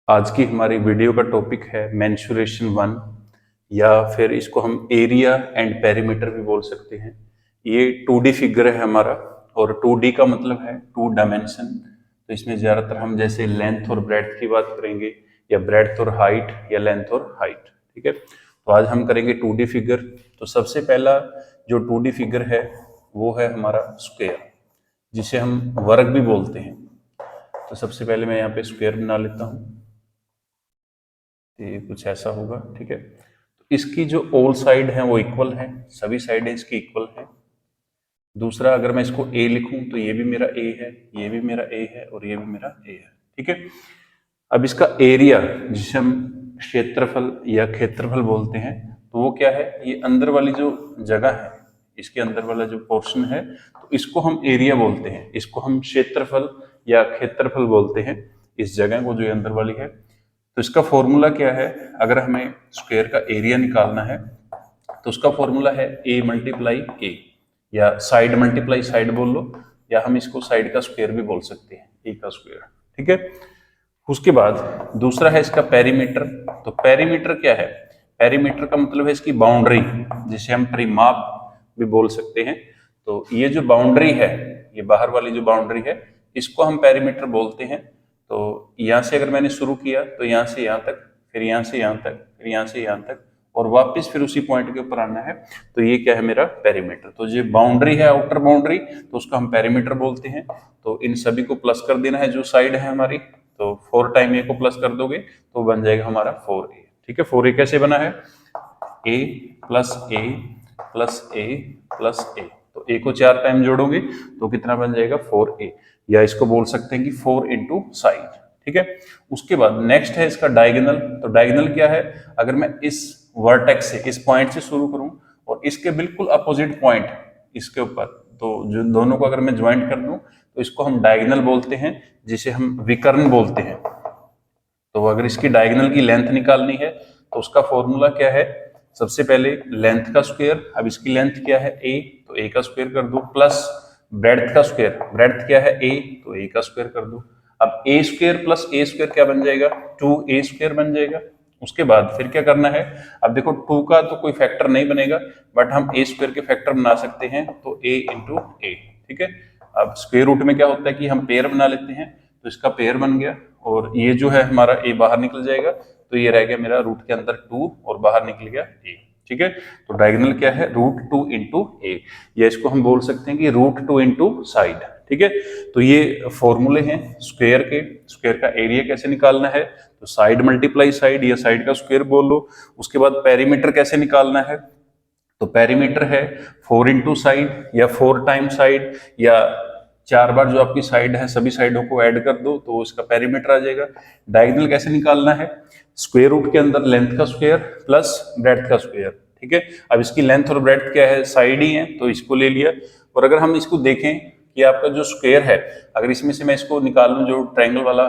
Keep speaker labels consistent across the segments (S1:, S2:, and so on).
S1: आज की हमारी वीडियो का टॉपिक है मेंसुरेशन 1 या फिर इसको हम एरिया एंड पेरीमीटर भी बोल सकते हैं। ये 2D फिगर है हमारा और 2D का मतलब है टू डायमेंशन। तो इसमें ज़्यादातर हम जैसे लेंथ और ब्रेड्थ की बात करेंगे या ब्रेड्थ और हाइट या लेंथ और हाइट। ठीक है, तो आज हम करेंगे 2D फिगर। तो सबसे पहला जो 2D फिगर है वो है हमारा स्क्वायर, जिसे हम वर्ग भी बोलते हैं। तो सबसे पहले मैं यहाँ पे स्क्वायर बना लेता हूँ। ये कुछ ऐसा होगा। ठीक है, तो इसकी जो ऑल साइड है वो इक्वल है, सभी साइडें इसकी इक्वल है। दूसरा, अगर मैं इसको ए लिखूं तो ये भी मेरा ए है, ये भी मेरा ए है और ये भी मेरा ए है। ठीक है, अब इसका एरिया जिसे हम क्षेत्रफल या क्षेत्रफल बोलते हैं, तो वो क्या है, ये अंदर वाली जो जगह है, इसके अंदर वाला जो पोर्शन है, तो इसको हम एरिया बोलते हैं, इसको हम क्षेत्रफल या क्षेत्रफल बोलते हैं, इस जगह को जो अंदर वाली है। तो इसका फॉर्मूला क्या है, अगर हमें स्क्वायर का एरिया निकालना है तो उसका फॉर्मूला है ए मल्टीप्लाई ए, या साइड मल्टीप्लाई साइड बोल लो, या हम इसको साइड का स्क्वायर भी बोल सकते हैं, ए का स्क्वायर। ठीक है, उसके बाद दूसरा है इसका पेरीमीटर। तो पेरीमीटर क्या है, पेरीमीटर का मतलब है इसकी बाउंड्री, जिसे हम परिमाप भी बोल सकते हैं। तो ये जो बाउंड्री है, ये बाहर वाली जो बाउंड्री है, इसको हम पेरीमीटर बोलते हैं। तो यहाँ से अगर मैंने शुरू किया तो यहाँ से यहाँ तक, फिर यहाँ से यहाँ तक, फिर यहाँ से यहाँ तक, और वापस फिर उसी पॉइंट के ऊपर आना है, तो ये क्या है, मेरा पेरीमीटर। तो जो बाउंड्री है, आउटर बाउंड्री, तो उसको हम पेरीमीटर बोलते हैं। तो इन सभी को प्लस कर देना है जो साइड है हमारी। तो 4 टाइम ए को प्लस कर दोगे तो बन जाएगा हमारा 4a। ठीक है, 4a कैसे बना है, a plus a plus a plus a. तो a को 4 टाइम जोड़ोगे तो कितना बन जाएगा, 4a, या इसको बोल सकते हैं कि 4 इंटू साइड। ठीक है, उसके बाद नेक्स्ट है इसका डायगोनल। तो डायगोनल क्या है, अगर मैं इस वर्टेक्स से, इस पॉइंट से शुरू करूं और इसके बिल्कुल अपोजिट पॉइंट इसके ऊपर, तो जो दोनों को अगर मैं ज्वाइंट कर दूं तो इसको हम डायगोनल बोलते हैं, जिसे हम विकर्ण बोलते हैं। तो अगर इसकी डायगोनल की लेंथ निकालनी है तो उसका फॉर्मूला क्या है, सबसे पहले लेंथ का स्क्वायर, अब इसकी लेंथ क्या है a, तो a का स्क्वायर कर दो, प्लस ब्रेड्थ का स्क्वायर, ब्रेड्थ क्या है a, तो a का स्क्वायर कर दो। अब a square plus a square क्या बन जाएगा, 2a स्क्वायर बन जाएगा। उसके बाद फिर क्या करना है, अब देखो 2 का तो कोई फैक्टर नहीं बनेगा, बट हम a स्क्वायर के फैक्टर बना सकते हैं, तो a इंटू ए। ठीक है, अब स्क्वायर रूट में क्या होता है कि हम पेयर बना लेते हैं, तो इसका पेयर बन गया, और ये जो है हमारा a बाहर निकल जाएगा, तो ये रह गया मेरा रूट के अंदर 2 और बाहर निकल गया a। ठीक है, तो डायगोनल क्या है, √2 इंटू ए, या इसको हम बोल सकते हैं कि √2 इंटू साइड। ठीक है, तो ये फॉर्मूले हैं स्क्वायर के। स्क्वायर का एरिया कैसे निकालना है, तो साइड मल्टीप्लाई साइड या साइड का स्क्वायर बोल लो। उसके बाद पेरीमीटर कैसे निकालना है, तो पेरीमीटर है 4 इंटू साइड, या 4 टाइम साइड, या 4 बार जो आपकी साइड है सभी साइडों को ऐड कर दो तो उसका पेरीमीटर आ जाएगा। डायगोनल कैसे निकालना है, स्क्वायर रूट के अंदर लेंथ का स्क्वायर प्लस ब्रेड्थ का स्क्वायर। ठीक है, अब इसकी लेंथ और ब्रेड्थ क्या है, साइड ही है, तो इसको ले लिया। और अगर हम इसको देखें कि आपका जो स्क्वायर है, अगर इसमें से मैं इसको निकाल लूं, जो ट्रायंगल वाला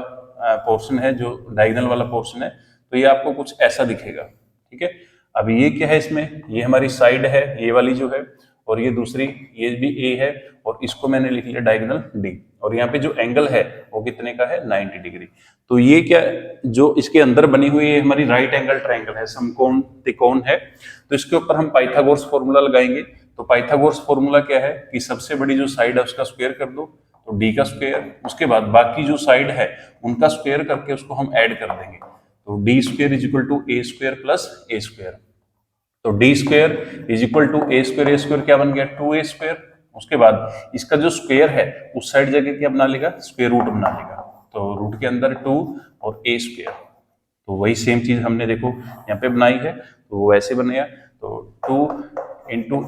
S1: पोर्शन है, जो डायगोनल वाला पोर्शन है, तो ये आपको कुछ ऐसा दिखेगा। ठीक है, अब ये क्या है, इसमें ये हमारी साइड है, ये वाली जो है, और ये दूसरी, ये भी ए है, और इसको मैंने लिख लिया डायगोनल डी, और यहाँ पे जो एंगल है वो कितने का है, 90 डिग्री। तो ये क्या, जो इसके अंदर बनी हुई है हमारी राइट एंगल ट्रायंगल है, समकोण त्रिकोण है। तो इसके ऊपर हम पाइथागोरस फॉर्मूला लगाएंगे। तो पाइथागोरस फॉर्मूला क्या है कि सबसे बड़ी जो साइड है उसका स्क्वायर कर दो, तो डी का स्क्वायर, उसके बाद बाकी जो साइड है उनका स्क्वायर करके उसको हम ऐड कर देंगे, तो d square is equal to a square plus a square. तो d square is equal to a square क्या बन गया, 2a स्क्वायर। उसके बाद इसका जो स्क्वायर है उस साइड जगह क्या बना लेगा, स्क्वायर रूट बना लेगा, तो रूट के अंदर 2 और a स्क्वायर। तो वही सेम चीज हमने देखो यहाँ पे बनाई है, तो वो ऐसे बनेगा, तो 2 इंटू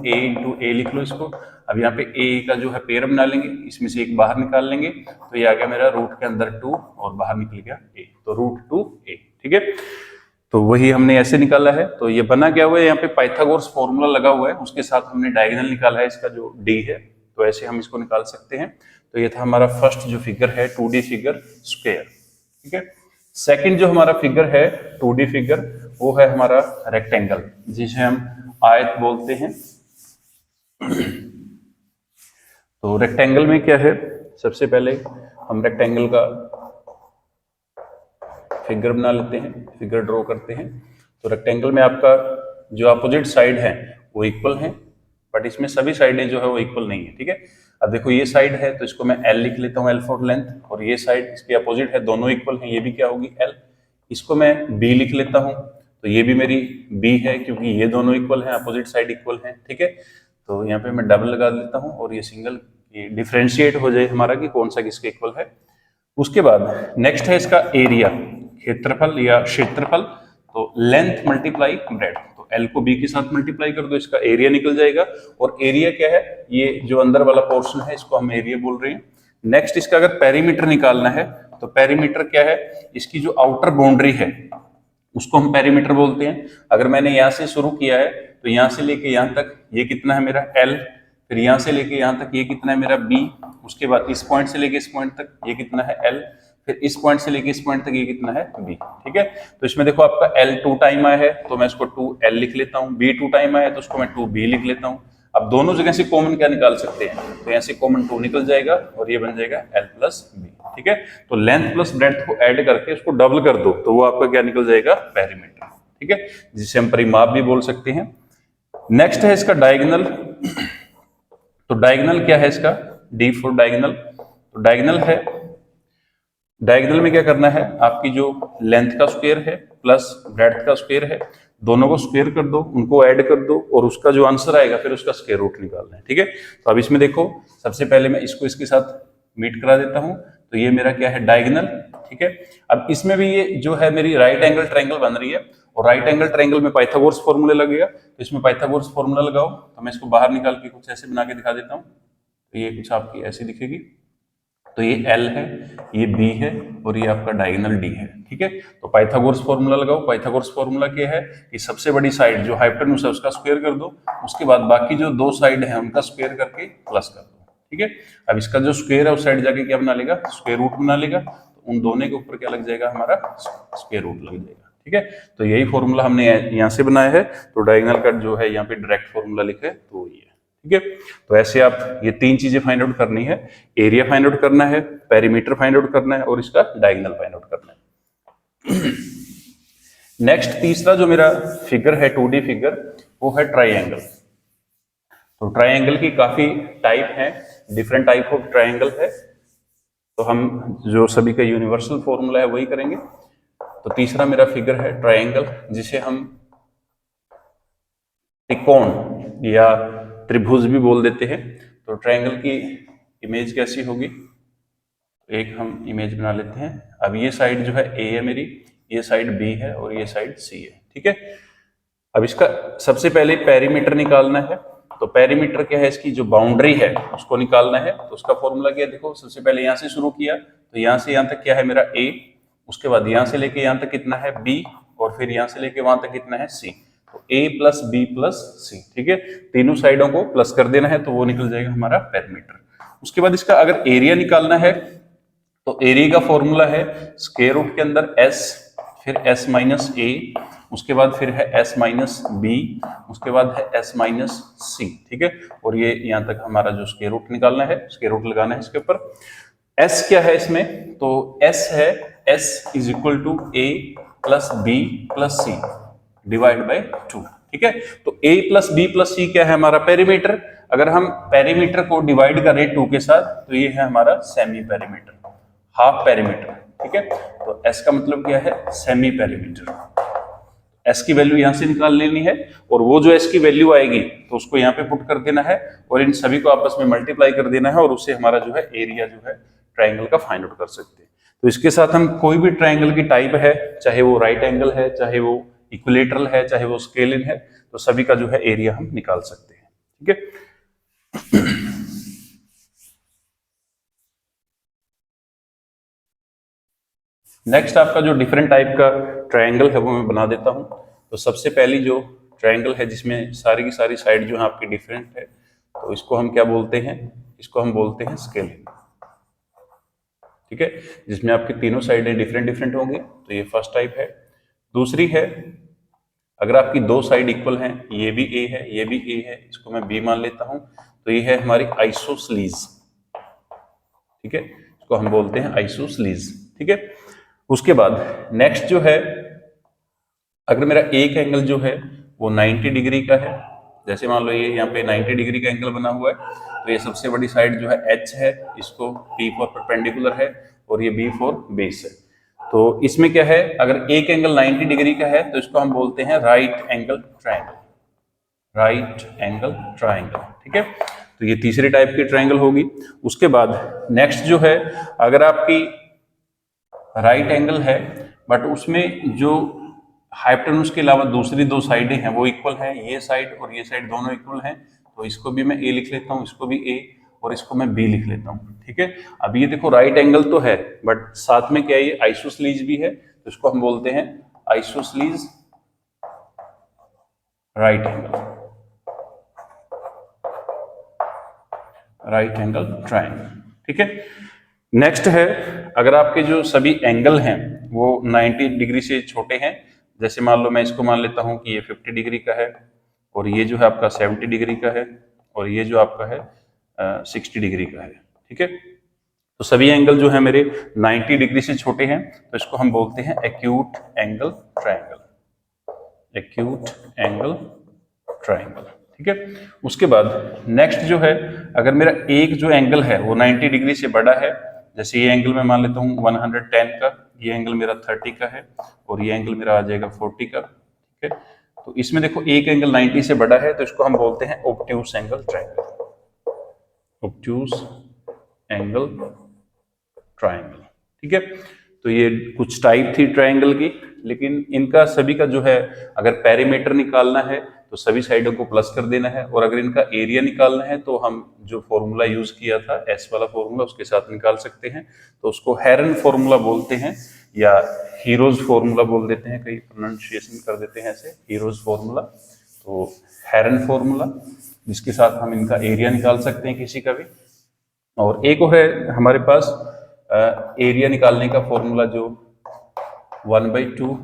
S1: ए लिख लो इसको। अब यहाँ पे a का जो है पेयर बना लेंगे, इसमें से एक बाहर निकाल लेंगे, तो ये आ गया मेरा रूट के अंदर 2 और बाहर निकल गया a, तो √2a। ठीक है, तो वही हमने ऐसे निकाला है। तो ये बना क्या हुआ है, यहाँ पे पाइथागोरस फॉर्मूला लगा हुआ है, उसके साथ हमने डायगोनल निकाला है इसका जो डी है, तो ऐसे हम इसको निकाल सकते हैं। तो ये था हमारा फर्स्ट जो फिगर है, 2D फिगर स्क्वायर। ठीक है, सेकंड जो हमारा फिगर है 2D फिगर, वो है हमारा रेक्टेंगल, जिसे हम आयत बोलते हैं। तो रेक्टेंगल में क्या है, सबसे पहले हम रेक्टेंगल का फिगर बना लेते हैं, फिगर ड्रॉ करते हैं। तो रेक्टेंगल में आपका जो अपोजिट साइड है वो इक्वल है, बट इसमें सभी साइडें जो है वो इक्वल नहीं है, ठीक है। अब देखो ये साइड है तो इसको मैं L लिख लेता हूँ, L फॉर लेंथ, और ये साइड इसके अपोजिट है, दोनों इक्वल हैं, ये भी क्या होगी L। इसको मैं B लिख लेता हूँ, तो ये भी मेरी B है क्योंकि ये दोनों इक्वल हैं, अपोजिट साइड इक्वल हैं, ठीक है। तो यहाँ पे मैं डबल लगा लेता हूँ और ये सिंगल, ये डिफ्रेंशिएट हो जाए हमारा कि कौन सा किसके इक्वल है। उसके बाद नेक्स्ट है इसका एरिया, क्षेत्रफल या क्षेत्रफल। तो लेंथ मल्टीप्लाई ब्रेड्थ, तो L को B के साथ मल्टीप्लाई कर दो, इसका एरिया निकल जाएगा। और एरिया क्या है, ये जो अंदर वाला पोर्शन है इसको हम एरिया बोल रहे हैं। नेक्स्ट इसका अगर पेरीमीटर निकालना है तो पेरीमीटर क्या है, इसकी जो आउटर बाउंड्री है उसको हम पेरीमीटर बोलते हैं। अगर मैंने यहाँ से शुरू किया है तो यहाँ से लेके यहाँ तक ये कितना है मेरा L, फिर यहाँ से लेके यहाँ तक ये कितना है मेरा B, उसके बाद इस पॉइंट से लेके इस पॉइंट तक ये कितना है L, फिर इस पॉइंट से लेके इस पॉइंट तक ये कितना है B, ठीक है। तो इसमें देखो आपका L 2 टाइम आया है तो मैं इसको 2L लिख लेता हूँ, B 2 टाइम आया है तो उसको मैं 2B लिख लेता हूँ। अब दोनों जगह से कॉमन क्या निकाल सकते हैं, तो यहाँ से कॉमन 2 निकल जाएगा और ये बन जाएगा L प्लस B, ठीक है। तो लेंथ प्लस ब्रेड्थ को ऐड करके उसको डबल कर दो तो वो आपका क्या निकल जाएगा, पेरीमीटर, ठीक है, जिसे हम परिमाप भी बोल सकते हैं। नेक्स्ट है इसका डायगोनल। तो डायगोनल क्या है इसका, D फॉर डायगोनल। तो डायगोनल है, डायगोनल में क्या करना है, आपकी जो लेंथ का स्क्वायर है प्लस ब्रेड्थ का स्क्वायर है, दोनों को स्क्वायर कर दो, उनको ऐड कर दो और उसका जो आंसर आएगा फिर उसका स्क्वायर रूट निकालना है, ठीक है। तो अब इसमें देखो सबसे पहले मैं इसको इसके साथ मीट करा देता हूं, तो ये मेरा क्या है, डायगोनल, ठीक है। अब इसमें भी ये जो है मेरी राइट एंगल ट्रायंगल बन रही है और राइट एंगल ट्रायंगल में पाइथागोरस फॉर्मूला लगेगा, तो इसमें पाइथागोरस फॉर्मूला लगाओ। तो मैं इसको बाहर निकाल के कुछ ऐसे बना के दिखा देता हूँ, तो ये कुछ आपकी ऐसी दिखेगी। तो ये L है, ये B है और ये आपका डायगोनल D है, ठीक है। तो पाइथागोरस फॉर्मूला लगाओ। पाइथागोरस फॉर्मूला क्या है कि सबसे बड़ी साइड जो हाइपोटेन्यूज है उसका स्क्वायर कर दो, उसके बाद बाकी जो दो साइड है उनका स्क्वायर करके प्लस कर दो, ठीक है। अब इसका जो स्क्वायर है उस साइड जाके क्या बना लेगा, स्क्वायर रूट बना लेगा, तो उन दोनों के ऊपर क्या लग जाएगा, हमारा स्क्वायर रूट लग जाएगा, ठीक है। तो यही फॉर्मूला हमने यहाँ से बनाया है। तो डायगोनल का जो है यहाँ पे डायरेक्ट फॉर्मूला लिखा है तो ये, ठीक है। तो ऐसे आप ये तीन चीजें फाइंड आउट करनी है, एरिया फाइंड आउट करना है, पेरीमीटर फाइंड आउट करना है और इसका डायगोनल फाइंड आउट करना है। नेक्स्ट तीसरा जो मेरा फिगर है 2D फिगर, वो है ट्राइंगल। तो ट्राइंगल की काफी टाइप है, डिफरेंट टाइप ऑफ ट्राइंगल है, तो हम जो सभी का यूनिवर्सल फॉर्मूला है वही करेंगे। तो तीसरा मेरा फिगर है ट्राइंगल, जिसे हम त्रिकोण या त्रिभुज भी बोल देते हैं। तो ट्रायंगल की इमेज कैसी होगी, एक हम इमेज बना लेते हैं। अब ये साइड जो है A है मेरी, ये साइड B है और ये साइड C है, ठीक है। अब इसका सबसे पहले पेरीमीटर निकालना है। तो पेरीमीटर क्या है, इसकी जो बाउंड्री है उसको निकालना है। तो उसका फॉर्मूला क्या है, देखो सबसे पहले यहाँ से शुरू किया तो यहाँ से यहाँ तक क्या है मेरा A, उसके बाद यहाँ से लेके यहाँ तक कितना है B, और फिर यहाँ से लेके वहां तक कितना है C। तो A plus B plus C, ठीक है, तीनों साइडों को प्लस कर देना है तो वो निकल जाएगा हमारा पेरीमीटर। उसके बाद इसका अगर एरिया निकालना है तो एरिया का फॉर्मूला है स्क्वायर रूट के अंदर S, फिर S माइनस A, उसके बाद फिर है S माइनस B, उसके बाद है S माइनस C, ठीक है। और ये यहाँ तक हमारा जो स्क्वायर रूट निकालना है, स्क्वायर रूट लगाना है इसके ऊपर। S क्या है इसमें, तो S है S is equal to A plus B plus C divide by 2, ठीक है। तो A plus B plus C क्या है, हमारा पेरीमीटर। अगर हम पेरीमीटर को डिवाइड करें 2 के साथ तो ये है हमारा सेमी पेरीमीटर, हाफ पेरीमीटर, ठीक है। तो S का मतलब क्या है, सेमी पेरीमीटर। S की वैल्यू यहां से निकाल लेनी है और वो जो S की वैल्यू आएगी तो उसको यहाँ पे पुट कर देना है और इन सभी को आपस में मल्टीप्लाई कर देना है और उससे हमारा जो है एरिया जो है ट्राइंगल का फाइंड आउट कर सकते हैं। तो इसके साथ हम कोई भी ट्राइंगल की टाइप है, चाहे वो राइट एंगल है, चाहे वो इक्विलेटरल है, चाहे वो स्केलिन है, तो सभी का जो है एरिया हम निकाल सकते हैं, ठीक है। नेक्स्ट आपका जो डिफरेंट टाइप का ट्रायंगल है वो मैं बना देता हूं। तो सबसे पहली जो ट्रायंगल है जिसमें सारी की सारी साइड जो है आपकी डिफरेंट है, तो इसको हम क्या बोलते हैं, इसको हम बोलते हैं स्केलिन, ठीक है, जिसमें आपकी तीनों साइडें डिफरेंट डिफरेंट होंगी। तो ये फर्स्ट टाइप है। दूसरी है अगर आपकी दो साइड इक्वल हैं, ये भी A है ये भी A है, इसको मैं B मान लेता हूं, तो ये है हमारी आइसोसलीज, ठीक है, इसको हम बोलते हैं आइसोसलीज, ठीक है। उसके बाद नेक्स्ट जो है, अगर मेरा एक एंगल जो है वो 90 डिग्री का है, जैसे मान लो ये यहाँ पे 90 डिग्री का एंगल बना हुआ है, तो ये सबसे बड़ी साइड जो है H है, इसको P फॉर परपेंडिकुलर है और ये B फॉर बेस है। तो इसमें क्या है, अगर एक एंगल 90 डिग्री का है तो इसको हम बोलते हैं right angle triangle, right angle triangle, ठीक है। तो ये तीसरे टाइप की ट्रायंगल होगी। उसके बाद नेक्स्ट जो है, अगर आपकी राइट एंगल है बट उसमें जो हाइपोटेन्यूज के अलावा दूसरी दो साइडें हैं वो इक्वल है, ये साइड और ये साइड दोनों इक्वल हैं, तो इसको भी मैं ए लिख लेता हूँ, इसको भी ए और इसको मैं बी लिख लेता हूँ, ठीक है। अब ये देखो राइट एंगल तो है बट साथ में क्या है, ये आइसोसलीज भी है, तो इसको हम बोलते हैं isosceles right angle, right angle triangle, ठीक है। नेक्स्ट है, अगर आपके जो सभी एंगल हैं वो 90 डिग्री से छोटे हैं, जैसे मान लो मैं इसको मान लेता हूं कि ये 50 डिग्री का है और ये जो है आपका 70 डिग्री का है और ये जो आपका है 60 डिग्री का है, ठीक है। तो सभी एंगल जो है मेरे 90 डिग्री से छोटे हैं, तो इसको हम बोलते हैं acute angle triangle, acute angle triangle, ठीक है। उसके बाद नेक्स्ट जो है, अगर मेरा एक जो एंगल है वो 90 डिग्री से बड़ा है, जैसे ये एंगल मैं मान लेता हूँ 110 का, ये एंगल मेरा 30 का है और ये एंगल मेरा आ जाएगा 40 का, ठीक है। तो इसमें देखो एक एंगल 90 से बड़ा है, तो इसको हम बोलते हैं obtuse angle triangle, obtuse angle triangle, ठीक है। तो ये कुछ टाइप थी ट्रायंगल की, लेकिन इनका सभी का जो है, अगर पेरीमीटर निकालना है तो सभी साइडों को प्लस कर देना है, और अगर इनका एरिया निकालना है तो हम जो फॉर्मूला यूज किया था एस वाला फॉर्मूला उसके साथ निकाल सकते हैं। तो उसको हेरन फॉर्मूला बोलते हैं या हीरोज फॉर्मूला बोल देते हैं, कई प्रोनाउंसिएशन कर देते हैं ऐसे, हीरोज फॉर्मूला। तो हेरन फॉर्मूला जिसके साथ हम इनका एरिया निकाल सकते हैं किसी का भी। और एक और है हमारे पास एरिया निकालने का फॉर्मूला जो 1/2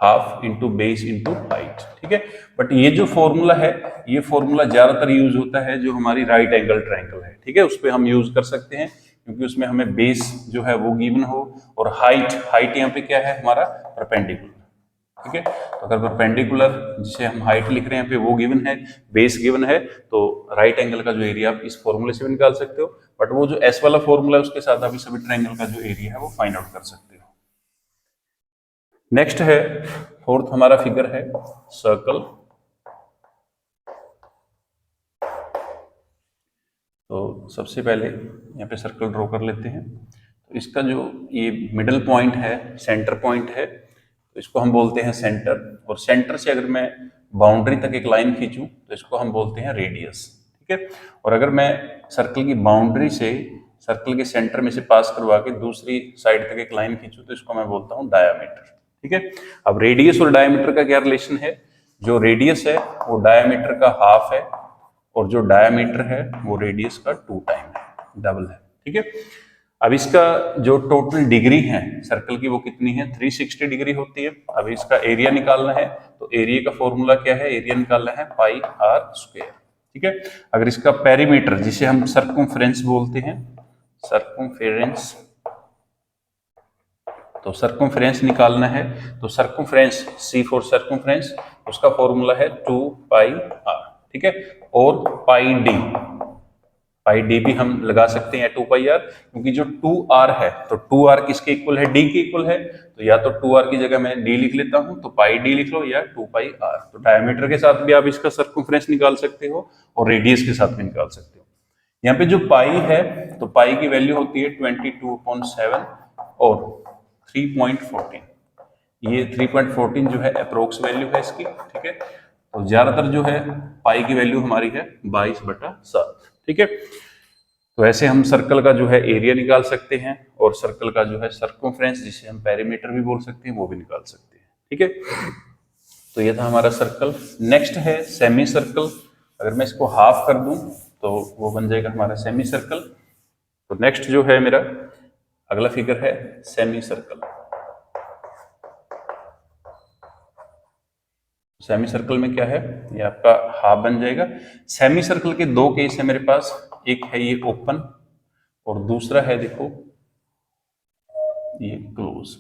S1: half into base into height, ठीक है। बट ये जो फॉर्मूला है, ये फॉर्मूला ज्यादातर यूज होता है जो हमारी राइट एंगल ट्रायंगल है, ठीक है, उस पर हम यूज कर सकते हैं क्योंकि उसमें हमें बेस जो है वो गिवन हो और हाइट यहाँ पे क्या है हमारा परपेंडिकुलर, ठीक है। तो अगर परपेंडिकुलर जिसे हम हाइट लिख रहे हैं यहाँ पे वो गिवन है, बेस गिवन है, तो राइट एंगल का जो एरिया आप इस फॉर्मूले से भी निकाल सकते हो, बट वो जो एस वाला फॉर्मूला है उसके साथ आप इस सभी ट्रायंगल का जो एरिया है वो फाइंड आउट कर सकते हो। नेक्स्ट है, फोर्थ हमारा फिगर है सर्कल। तो सबसे पहले यहाँ पे सर्कल ड्रॉ कर लेते हैं। तो इसका जो ये मिडल पॉइंट है, सेंटर पॉइंट है, तो इसको हम बोलते हैं सेंटर, और सेंटर से अगर मैं बाउंड्री तक एक लाइन खींचूं तो इसको हम बोलते हैं रेडियस, ठीक है। और अगर मैं सर्कल की बाउंड्री से सर्कल के सेंटर में से पास करवा के दूसरी साइड तक एक लाइन खींचूं तो इसको मैं बोलता हूँ डायामीटर, ठीक है। अब रेडियस और डायामीटर का क्या रिलेशन है, जो रेडियस है वो डायामीटर का हाफ है और जो डायामीटर है वो रेडियस का 2 टाइम है, डबल है, ठीक है। अब इसका जो टोटल डिग्री है सर्कल की वो कितनी है, 360 डिग्री होती है। अब इसका एरिया निकालना है, तो एरिया का फॉर्मूला क्या है, एरिया निकालना है पाई आर स्क्वायर, ठीक है। अगर इसका पेरीमीटर जिसे हम सर्कमफ्रेंस बोलते हैं, सर्कमफ्रेंस, तो सर्कमफ्रेंस निकालना है, तो सर्कमफ्रेंस सी फॉर सर्कमफ्रेंस, उसका फॉर्मूला है 2 पाई आर, ठीक है। और पाई डी भी हम लगा सकते हैं 2 पाई आर, क्योंकि जो 2 आर है तो 2 आर किसके इक्वल है, डी के इक्वल है, तो या तो 2 आर की जगह मैं डी लिख लेता हूं, तो पाई डी लिख लो या 2 पाई आर। तो डायमीटर के साथ भी आप इसका सर्कमफ्रेंस निकाल सकते हो और रेडियस के साथ भी निकाल सकते हो। यहाँ पे जो पाई है, तो पाई की वैल्यू होती है 22.7 और 3.14, ये 3.14 जो है अप्रोक्स वैल्यू है इसकी, ठीक है। तो ज्यादातर जो है पाई की वैल्यू हमारी है 22/7, ठीक है। तो ऐसे हम सर्कल का जो है एरिया निकाल सकते हैं और सर्कल का जो है सर्कमफ्रेंस जिसे हम पेरीमीटर भी बोल सकते हैं वो भी निकाल सकते हैं, ठीक है। तो ये था हमारा सर्कल। नेक्स्ट है सेमी सर्कल। अगर मैं इसको हाफ कर दूं तो वो बन जाएगा हमारा सेमी सर्कल। तो नेक्स्ट जो है मेरा अगला फिगर है सेमी सर्कल। सेमी सर्कल में क्या है, ये आपका हाफ बन जाएगा। सेमी सर्कल के दो केस है मेरे पास, एक है ये ओपन और दूसरा है देखो ये क्लोज।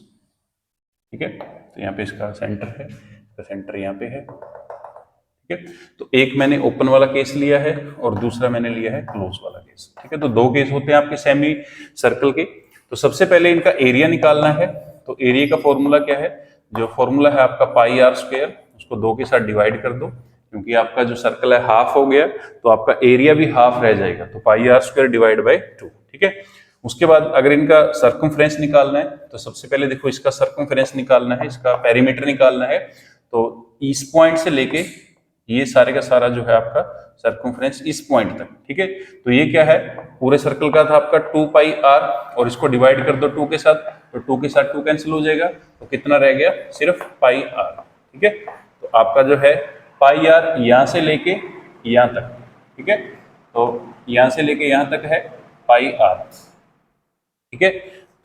S1: ठीक है, तो यहाँ पे इसका सेंटर है, इसका सेंटर यहाँ पे है। ठीक है, तो एक मैंने ओपन वाला केस लिया है और दूसरा मैंने लिया है क्लोज वाला केस। ठीक है, तो दो केस होते हैं आपके सेमी सर्कल के। तो सबसे पहले इनका एरिया निकालना है। तो एरिया का फॉर्मूला क्या है? जो फॉर्मूला है आपका पाई आर स्क्वायर, उसको 2 के साथ डिवाइड कर दो, क्योंकि आपका जो सर्कल है हाफ हो गया तो आपका एरिया भी हाफ रह जाएगा, तो पाई आर स्क्वायर डिवाइड बाई 2। ठीक है, उसके बाद अगर इनका सर्कमफ्रेंस निकालना है तो सबसे पहले देखो इसका सर्कमफ्रेंस निकालना है, इसका पेरीमीटर निकालना है। तो इस पॉइंट से लेके ये सारे का सारा जो है आपका सर्कमफ्रेंस इस पॉइंट तक। ठीक है, तो ये क्या है? पूरे सर्कल का था आपका 2 पाई आर, और इसको डिवाइड कर दो 2 के साथ, तो 2 के साथ 2 कैंसिल हो जाएगा, तो कितना रह गया? सिर्फ पाई आर। ठीक है, तो आपका जो है पाई आर यहां से लेके यहां तक। ठीक है, तो यहां से लेके यहां तक है पाई आर। ठीक है,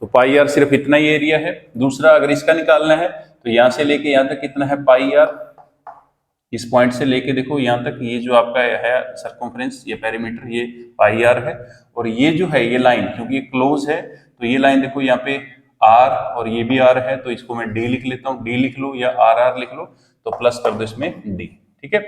S1: तो पाई आर सिर्फ इतना ही एरिया है। दूसरा अगर इसका निकालना है तो यहां से लेके यहां तक कितना है? पाई आर। इस पॉइंट से लेके देखो यहां तक, ये जो आपका है सर्कमफ्रेंस, ये पेरीमीटर, ये पाई आर है। और ये जो है ये लाइन, क्योंकि ये क्लोज है तो ये लाइन देखो यहाँ पे आर और ये भी आर है, तो इसको मैं डी लिख लेता हूँ, डी लिख लो या आर आर लिख लो, तो प्लस कर दो इसमें डी। ठीक है,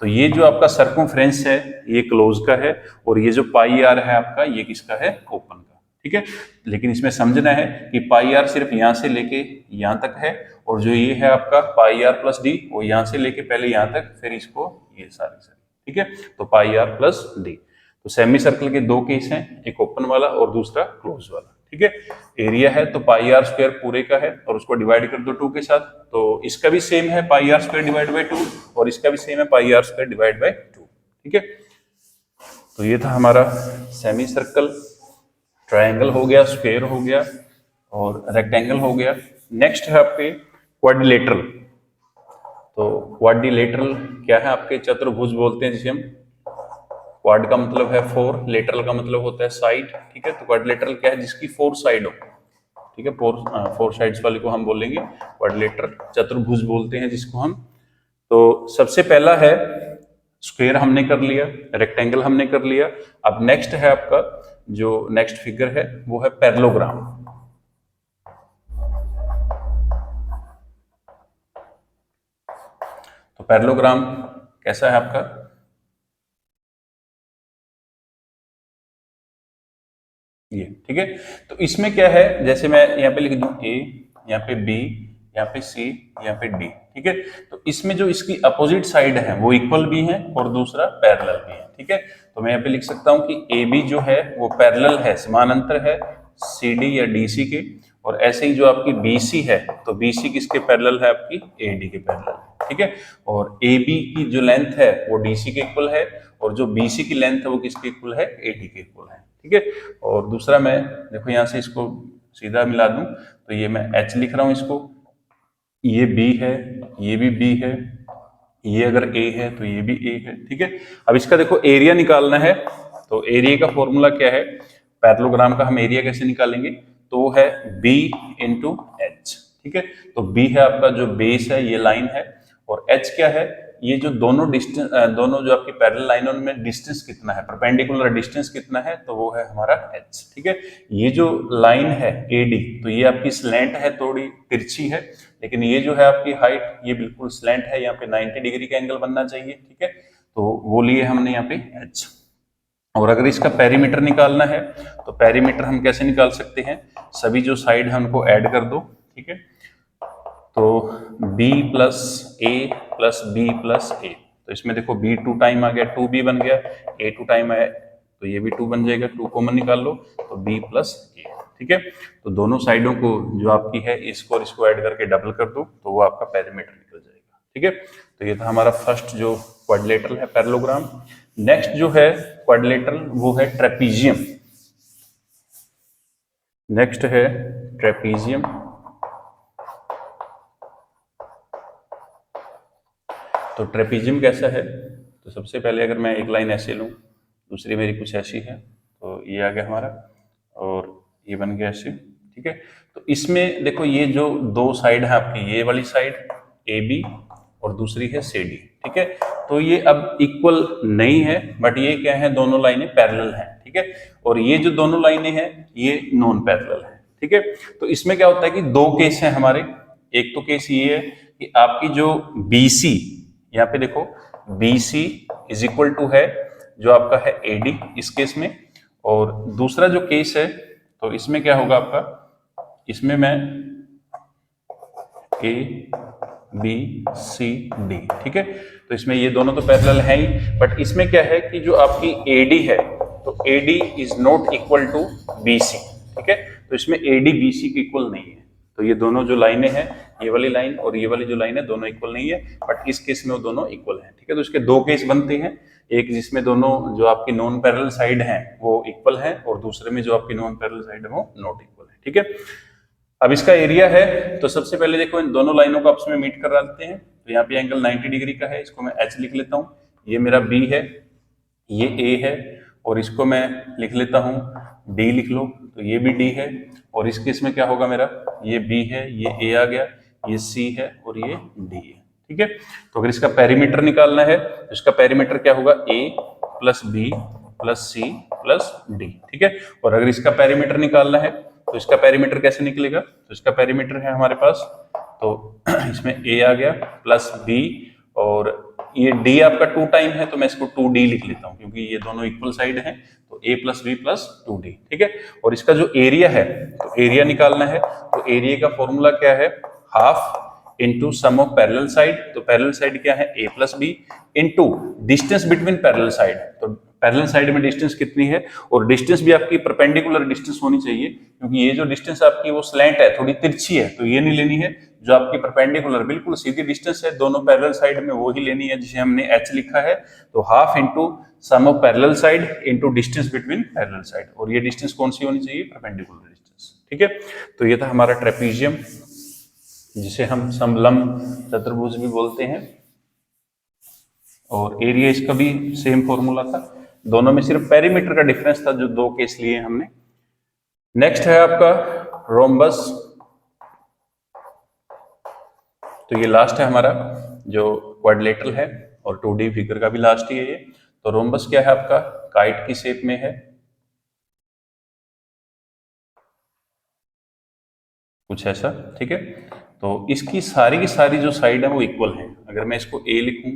S1: तो ये जो आपका सर्कमफ्रेंस है ये क्लोज का है, और ये जो पाई आर है आपका ये किसका है? ओपन का। ठीक है, लेकिन इसमें समझना है कि पाई आर सिर्फ यहां से लेके यहां तक है, और जो ये है आपका पाई आर प्लस डी वो यहां से लेके पहले यहां तक, फिर इसको ये सारी। ठीक है, तो पाई आर प्लस डी। तो सेमी सर्कल के 2 केस हैं, एक ओपन वाला और दूसरा क्लोज वाला। ठीक है, एरिया है तो पाई आर स्क्वायर पूरे का है, और उसको डिवाइड कर दो 2 के साथ, तो इसका भी सेम है पाई आर स्क्वायर डिवाइड बाई 2, और इसका भी सेम है पाई आर स्क्वायर डिवाइड बाई 2। ठीक है, तो ये था हमारा सेमी सर्कल। ट्रायंगल हो गया, स्क्वायर हो गया, और रेक्टेंगल हो गया। नेक्स्ट है आपके क्वाड्रिलेटरल। तो क्वाड्रिलेटरल क्या है? आपके चतुर्भुज बोलते हैं जिसे हम। क्वाड का मतलब है 4, लेटरल का मतलब होता है साइड। ठीक है, तो क्वाड्रिलेटरल क्या है? जिसकी 4 साइड हो। ठीक है, 4 साइड्स वाले को हम बोलेंगे क्वाड्रिलेटरल, चतुर्भुज बोलते हैं जिसको हम। तो सबसे पहला है स्क्वायर हमने कर लिया, रेक्टेंगल हमने कर लिया। अब नेक्स्ट है आपका जो नेक्स्ट फिगर है वो है पैरेललोग्राम। तो पैरेललोग्राम कैसा है आपका? ये ठीक है, तो इसमें क्या है? जैसे मैं यहाँ पे लिख दूं ए, यहाँ पे बी, यहाँ पे सी, यहाँ पे डी। ठीक है, तो इसमें जो इसकी अपोजिट साइड है वो इक्वल भी है और दूसरा पैरेलल भी है। ठीक है, तो मैं यहाँ पे लिख सकता हूँ कि ए बी जो है वो पैरेलल है, समानांतर है सी डी या डी सी के। और ऐसे ही जो आपकी बी सी है, तो बी सी किसके पैरेलल है? आपकी ए डी के पैरेलल है। ठीक है, और ए बी की जो लेंथ है वो डी सी के इक्वल है, और जो बी सी की लेंथ है वो किसके इक्वल है? ए डी के इक्वल है। ठीक है, और दूसरा मैं देखो यहाँ से इसको सीधा मिला दूं, तो ये मैं H लिख रहा हूं इसको, ये B है, ये भी B है, ये अगर A है तो ये भी A है। ठीक है, अब इसका देखो एरिया निकालना है। तो एरिया का फॉर्मूला क्या है? पैरेललोग्राम का हम एरिया कैसे निकालेंगे? तो वो है B इंटू H। ठीक है, तो B है आपका जो बेस है, ये लाइन है, और H क्या है? ये जो दोनों डिस्टेंस, दोनों जो आपकी पैरेलल लाइनों में डिस्टेंस कितना है, परपेंडिकुलर डिस्टेंस कितना है, तो वो है हमारा H। ठीक है, ये जो लाइन है AD, तो ये आपकी स्लैंट है, थोड़ी तिरछी है, लेकिन ये जो है आपकी हाइट ये बिल्कुल स्लैंट है, यहाँ पे 90 डिग्री का एंगल बनना चाहिए। ठीक है, तो वो लिए हमने यहाँ पे H। और अगर इसका पेरीमीटर निकालना है तो पेरीमीटर हम कैसे निकाल सकते हैं? सभी जो साइड है उनको ऐड कर दो। ठीक है, तो b plus a plus B plus a, तो इसमें देखो b 2 टाइम आ गया, 2b बन गया, a 2 टाइम आया तो ये भी 2 बन जाएगा, 2 कॉमन निकाल लो तो b प्लस ए। ठीक है, तो दोनों साइडों को जो आपकी है इसको और इसको ऐड करके डबल कर दो, तो वो आपका पेरीमीटर निकल जाएगा। ठीक है, तो ये था हमारा फर्स्ट जो क्वाड्रिलेटरल है, पैरेललोग्राम। नेक्स्ट जो है क्वाड्रिलेटरल वो है ट्रेपीजियम। नेक्स्ट है ट्रेपीजियम। तो ट्रेपीजियम कैसा है? तो सबसे पहले अगर मैं एक लाइन ऐसे लूं, दूसरी मेरी कुछ ऐसी है, तो ये आ गया हमारा, और ये बन गया ऐसे। ठीक है, तो इसमें देखो ये जो 2 साइड है आपकी, ये वाली साइड ए बी और दूसरी है सी डी। ठीक है, तो ये अब इक्वल नहीं है, बट ये क्या है? दोनों लाइनें पैरेलल हैं। ठीक है, और ये जो दोनों लाइनें हैं ये नॉन पैरेलल है। ठीक है। तो इसमें क्या होता है कि दो केस हैं हमारे। एक तो केस ये है कि आपकी जो BC, यहाँ पे देखो BC इज इक्वल टू है जो आपका है AD इस केस में, और दूसरा जो केस है तो इसमें क्या होगा आपका, इसमें मैं ABCD, ठीक है। तो इसमें ये दोनों तो पैरेलल है ही, बट इसमें क्या है कि जो आपकी AD है तो AD is not equal to BC, ठीक है। तो इसमें AD BC के इक्वल नहीं है। तो ये दोनों जो लाइनें हैं, ये वाली लाइन और ये वाली जो लाइन है, दोनों इक्वल नहीं है, बट इस केस में वो दोनों इक्वल हैं, ठीक है। तो इसके दो केस बनते हैं, एक जिसमें दोनों जो आपकी नॉन पैरेलल साइड हैं वो इक्वल है, और दूसरे में जो आपकी नॉन पैरेलल साइड है वो नॉट इक्वल है, ठीक है। अब इसका एरिया है, तो सबसे पहले देखो इन दोनों लाइनों को आपस में मीट करा लेते हैं। तो यहाँ पे एंगल 90 डिग्री का है, इसको मैं H लिख लेता हूँ, ये मेरा B है, ये A है, और इसको मैं लिख लेता हूँ D लिख लो, तो ये भी D है, और इस केस में क्या होगा मेरा, ये B है, ये A आ गया, ये C है और ये D है, ठीक है। तो अगर इसका पेरीमीटर निकालना है तो इसका पेरीमीटर क्या होगा, A plus B plus C plus D, ठीक है। और अगर इसका पेरीमीटर निकालना है तो इसका पेरीमीटर कैसे निकलेगा, तो इसका पेरीमीटर है हमारे पास, तो इसमें A आ गया प्लस B, और ये D आपका 2 टाइम है तो मैं इसको 2D लिख लेता हूँ क्योंकि ये दोनों इक्वल साइड हैं, तो A plus B plus 2D, ठीक है। और इसका जो एरिया है, तो एरिया निकालना है, तो एरिया का फॉर्मूला क्या है, half into sum of parallel side, तो पैरेलल साइड क्या है, A plus B into distance between parallel side, तो पैरेलल साइड में डिस्टेंस कितनी है, और डिस्टेंस भी आपकी परपेंडिकुलर डिस्टेंस होनी चाहिए, क्योंकि ये जो डिस्टेंस आपकी वो स्लैंट है, थोड़ी तिरछी है, तो ये नहीं लेनी है, जो आपकी परपेंडिकुलर बिल्कुल सीधी डिस्टेंस है दोनों पैरेलल साइड में वो ही लेनी है, जिसे हमने H लिखा है। तो half into sum of parallel side into distance between parallel side, और ये डिस्टेंस कौन सी होनी चाहिए, परपेंडिकुलर डिस्टेंस, ठीक है। तो ये था हमारा ट्रेपीजियम, जिसे हम समलंब चतुर्भुज भी बोलते हैं, और एरिया इसका भी सेम फॉर्मूला था, दोनों में सिर्फ पेरीमीटर का डिफरेंस था जो दो केस लिए हमने। नेक्स्ट है आपका रोम्बस, तो ये लास्ट है हमारा जो क्वाड्रिलेटरल है, और 2D फिगर का भी लास्ट ही है ये। तो रोम्बस क्या है आपका, काइट की शेप में है, कुछ ऐसा, ठीक है। तो इसकी सारी की सारी जो साइड है वो इक्वल है। अगर मैं इसको A लिखूं,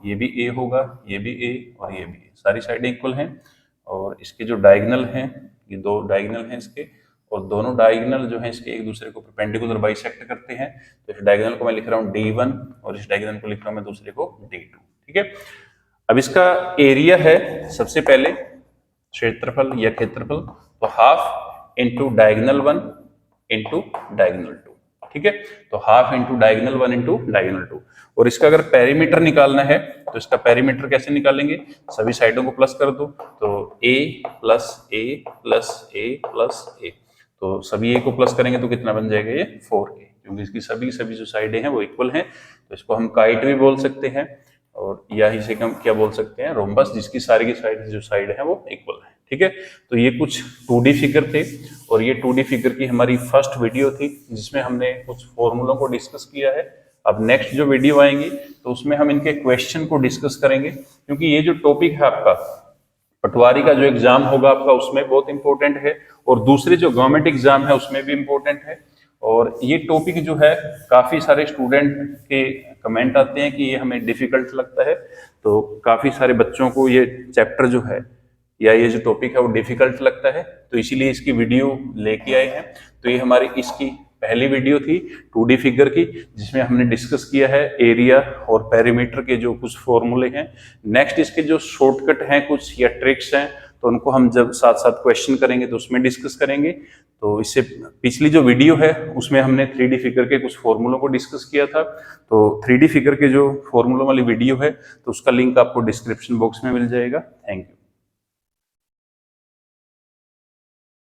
S1: ये भी A होगा, ये भी A और ये भी A, सारी साइडें इक्वल हैं। और इसके जो डायगोनल हैं, ये दो डायगोनल हैं इसके, और दोनों डायगोनल जो हैं इसके एक दूसरे को परपेंडिकुलर बाइसेक्ट करते हैं। तो इस डायगोनल को मैं लिख रहा हूँ D1 और इस डायगोनल को लिख रहा हूँ मैं दूसरे को D2, ठीक है। अब इसका एरिया है सबसे पहले क्षेत्रफल या क्षेत्रफल, तो half into diagonal 1 into diagonal 2, ठीक है। तो half into diagonal 1 into diagonal 2। और इसका अगर पेरीमीटर निकालना है तो इसका पेरीमीटर कैसे निकालेंगे, सभी साइडों को प्लस कर दो, तो A plus A plus A plus A, तो सभी A को प्लस करेंगे तो कितना बन जाएगा, ये 4A, क्योंकि इसकी सभी जो साइडें हैं वो इक्वल हैं। तो इसको हम काइट भी बोल सकते हैं, और या इसे हम क्या बोल सकते हैं, रोम्बस, जिसकी सारी की साइड जो साइड है वो इक्वल है, ठीक है। तो ये कुछ 2D फिगर थे, और ये 2D फिगर की हमारी फर्स्ट वीडियो थी जिसमें हमने कुछ फॉर्मूलों को डिस्कस किया है। अब नेक्स्ट जो वीडियो आएंगी तो उसमें हम इनके क्वेश्चन को डिस्कस करेंगे, क्योंकि ये जो टॉपिक है आपका पटवारी का जो एग्जाम होगा आपका उसमें बहुत इंपॉर्टेंट है, और दूसरे जो गवर्नमेंट एग्जाम है उसमें भी इंपॉर्टेंट है। और ये टॉपिक जो है काफी सारे स्टूडेंट के कमेंट आते हैं कि ये हमें डिफिकल्ट लगता है, तो काफी सारे बच्चों को ये चैप्टर जो है या ये जो टॉपिक है वो डिफिकल्ट लगता है, तो इसीलिए इसकी वीडियो लेके आए हैं। तो ये हमारी इसकी पहली वीडियो थी 2D फिगर की, जिसमें हमने डिस्कस किया है एरिया और पेरीमीटर के जो कुछ फॉर्मूले हैं। नेक्स्ट इसके जो शॉर्टकट हैं कुछ या ट्रिक्स हैं, तो उनको हम जब साथ साथ क्वेश्चन करेंगे तो उसमें डिस्कस करेंगे। तो इससे पिछली जो वीडियो है उसमें हमने 3D फिगर के कुछ फॉर्मूलों को डिस्कस किया था, तो 3D फिगर के जो फॉर्मूलों वाली वीडियो है तो उसका लिंक आपको डिस्क्रिप्शन बॉक्स में मिल जाएगा। Thank you.